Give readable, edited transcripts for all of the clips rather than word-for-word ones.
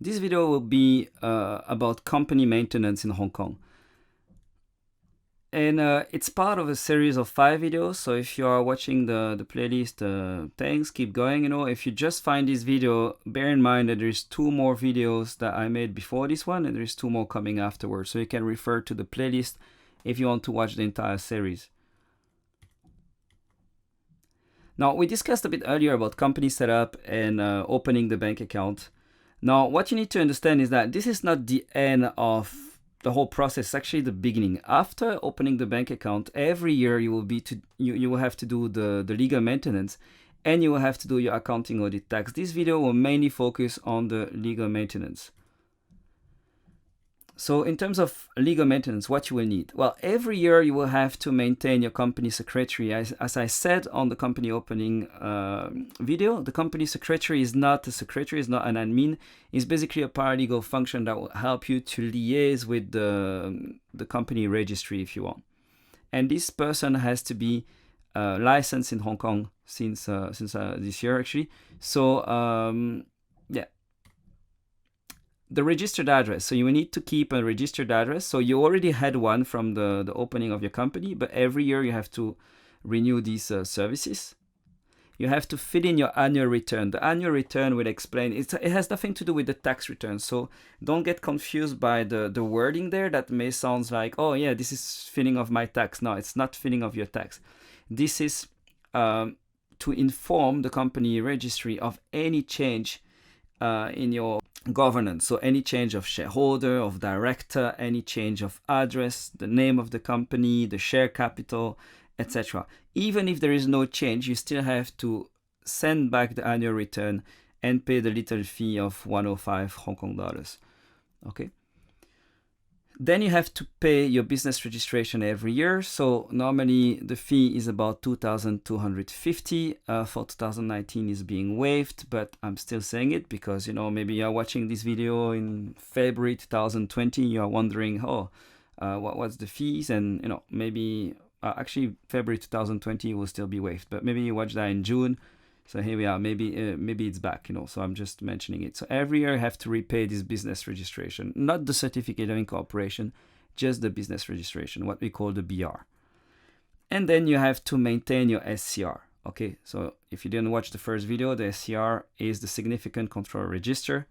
this video will be about company maintenance in Hong Kong. And it's part of a series of 5 videos. So if you are watching the playlist, thanks, keep going. If you just find this video, bear in mind that there's 2 more videos that I made before this one, and there's 2 more coming afterwards. So you can refer to the playlist if you want to watch the entire series. Now, we discussed a bit earlier about company setup and opening the bank account. Now, what you need to understand is that this is not the end of the whole process. It's actually the beginning. After opening the bank account, every year you will have to do the legal maintenance, and you will have to do your accounting, audit, tax. This video will mainly focus on the legal maintenance. So in terms of legal maintenance, what you will need? Well, every year you will have to maintain your company secretary. As I said on the company opening video, the company secretary is not a secretary, is not an admin. It's basically a paralegal function that will help you to liaise with the company registry if you want. And this person has to be licensed in Hong Kong since this year actually. So yeah. The registered address. So you will need to keep a registered address. So you already had one from the opening of your company, but every year you have to renew these services. You have to fill in your annual return. The annual return will explain, it has nothing to do with the tax return. So don't get confused by the wording there. That may sound like, oh yeah, this is filling of my tax. No, it's not filling of your tax. This is to inform the company registry of any change in your governance. So any change of shareholder, of director, any change of address, the name of the company, the share capital, etc. Even if there is no change, you still have to send back the annual return and pay the little fee of 105 Hong Kong dollars. Okay. Then you have to pay your business registration every year. So normally the fee is about 2,250. For 2019 is being waived, but I'm still saying it because, maybe you're watching this video in February 2020. You're wondering, what's the fees? And, maybe actually February 2020 will still be waived, but maybe you watch that in June. So here we are, maybe it's back, so I'm just mentioning it. So every year you have to repay this business registration, not the certificate of incorporation, just the business registration, what we call the BR. And then you have to maintain your SCR. Okay, so if you didn't watch the first video, the SCR is the significant control register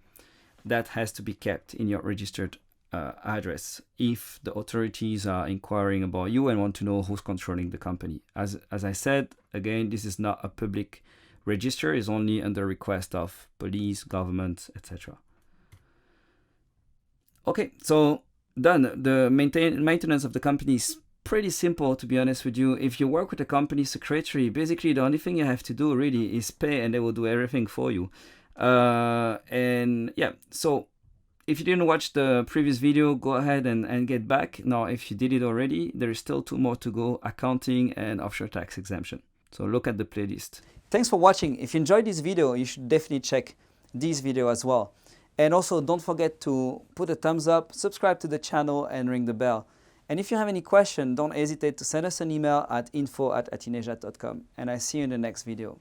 that has to be kept in your registered address if the authorities are inquiring about you and want to know who's controlling the company. As I said, again, this is not a public register, is only under request of police, government, etc. Okay, so done. The maintenance of the company is pretty simple, to be honest with you. If you work with a company secretary, basically the only thing you have to do really is pay, and they will do everything for you. And yeah, so if you didn't watch the previous video, go ahead and get back. Now, if you did it already, there is still 2 more to go: accounting and offshore tax exemption. So look at the playlist. Thanks for watching. If you enjoyed this video, you should definitely check this video as well. And also don't forget to put a thumbs up, subscribe to the channel, and ring the bell. And if you have any question, don't hesitate to send us an email at info@athenasia.com. And I see you in the next video.